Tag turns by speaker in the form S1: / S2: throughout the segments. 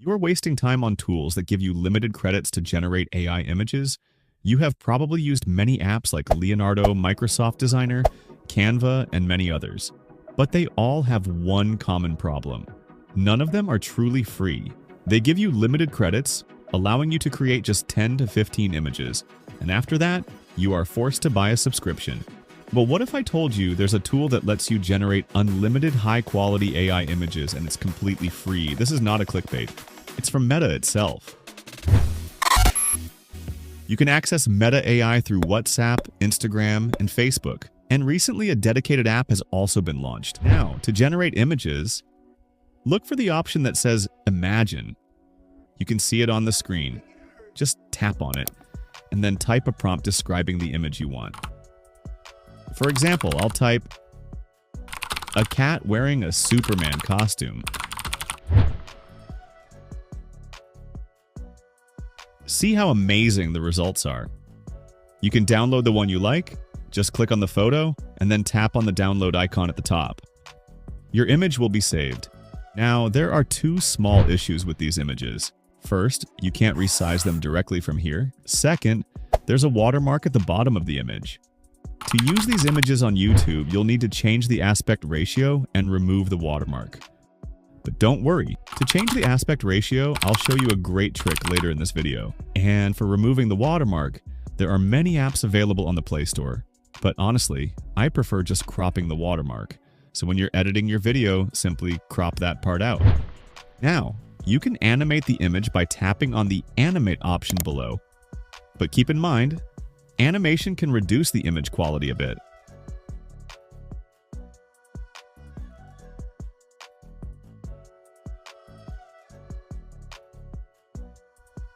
S1: You're wasting time on tools that give you limited credits to generate AI images. You have probably used many apps like Leonardo, Microsoft Designer, Canva, and many others. But they all have one common problem. None of them are truly free. They give you limited credits, allowing you to create just 10 to 15 images. And after that, you are forced to buy a subscription. But what if I told you there's a tool that lets you generate unlimited high-quality AI images and it's completely free? This is not a clickbait. It's from Meta itself. You can access Meta AI through WhatsApp, Instagram, and Facebook. And recently, a dedicated app has also been launched. Now, to generate images, look for the option that says Imagine. You can see it on the screen. Just tap on it, and then type a prompt describing the image you want. For example, I'll type, "A cat wearing a Superman costume." See how amazing the results are. You can download the one you like, just click on the photo, and then tap on the download icon at the top. Your image will be saved. Now, there are two small issues with these images. First, you can't resize them directly from here. Second, there's a watermark at the bottom of the image. To use these images on YouTube, you'll need to change the aspect ratio and remove the watermark. But don't worry, to change the aspect ratio, I'll show you a great trick later in this video. And for removing the watermark, there are many apps available on the Play Store. But honestly, I prefer just cropping the watermark. So when you're editing your video, simply crop that part out. Now, you can animate the image by tapping on the Animate option below. But keep in mind, animation can reduce the image quality a bit.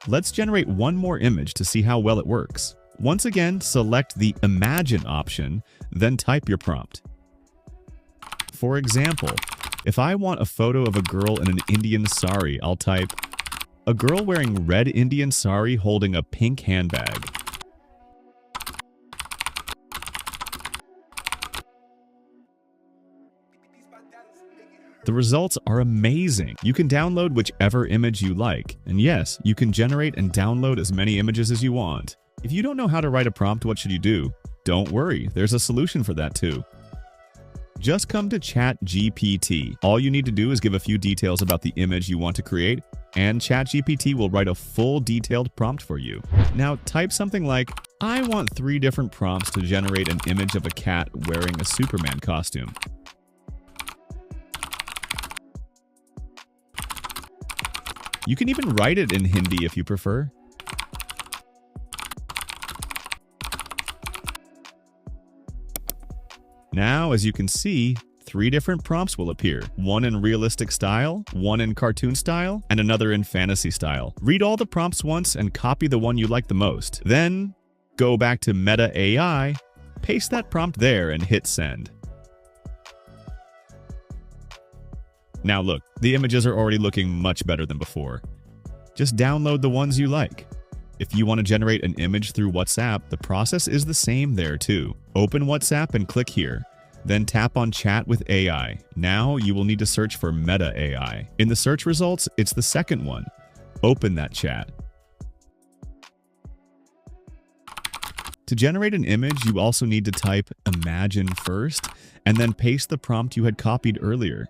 S1: Let's generate one more image to see how well it works. Once again, select the Imagine option, then type your prompt. For example, if I want a photo of a girl in an Indian sari, I'll type, "A girl wearing red Indian sari holding a pink handbag." The results are amazing. You can download whichever image you like. And yes, you can generate and download as many images as you want. If you don't know how to write a prompt, what should you do? Don't worry, there's a solution for that too. Just come to ChatGPT. All you need to do is give a few details about the image you want to create, and ChatGPT will write a full detailed prompt for you. Now type something like, "I want 3 different prompts to generate an image of a cat wearing a Superman costume." You can even write it in Hindi if you prefer. Now, as you can see, 3 different prompts will appear. One in realistic style, one in cartoon style, and another in fantasy style. Read all the prompts once and copy the one you like the most. Then, go back to Meta AI, paste that prompt there, and hit send. Now look, the images are already looking much better than before. Just download the ones you like. If you want to generate an image through WhatsApp, the process is the same there too. Open WhatsApp and click here. Then tap on Chat with AI. Now you will need to search for Meta AI. In the search results, it's the second one. Open that chat. To generate an image, you also need to type Imagine first, and then paste the prompt you had copied earlier.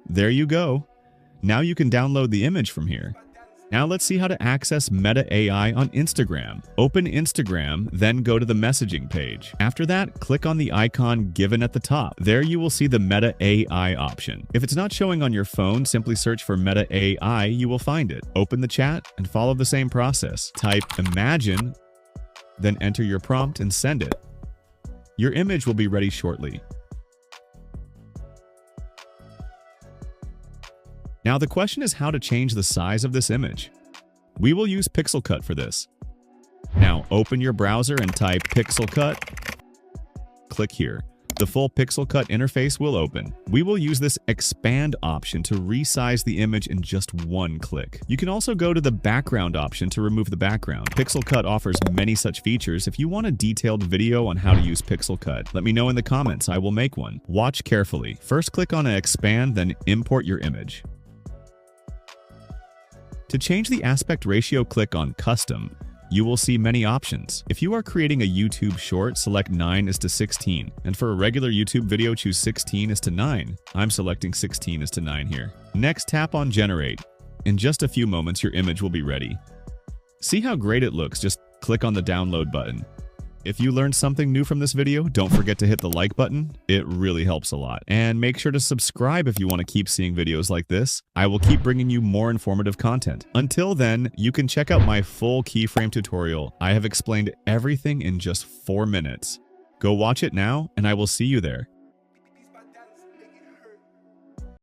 S1: There you go. Now you can download the image from here. Now let's see how to access Meta AI on Instagram. Open Instagram, then go to the messaging page. After that, click on the icon given at the top. There you will see the Meta AI option. If it's not showing on your phone, simply search for Meta AI, you will find it. Open the chat and follow the same process. Type Imagine, then enter your prompt and send it. Your image will be ready shortly. Now the question is how to change the size of this image. We will use Pixel Cut for this. Now open your browser and type Pixel Cut. Click here. the full pixel cut interface will open. We will use this expand option to resize the image in just one click. You can also go to the background option to remove the background. Pixel cut offers many such features. If you want a detailed video on how to use pixel cut, let me know in the comments. I will make one. Watch carefully. First click on expand, then import your image. To change the aspect ratio, click on custom. You will see many options. If you are creating a YouTube short, select 9:16. And for a regular YouTube video, choose 16:9. I'm selecting 16:9 here. Next, tap on generate. In just a few moments, your image will be ready. See how great it looks? Just click on the download button. If you learned something new from this video, don't forget to hit the like button. It really helps a lot. And make sure to subscribe if you want to keep seeing videos like this. I will keep bringing you more informative content. Until then, you can check out my full keyframe tutorial. I have explained everything in just 4 minutes. Go watch it now, and I will see you there.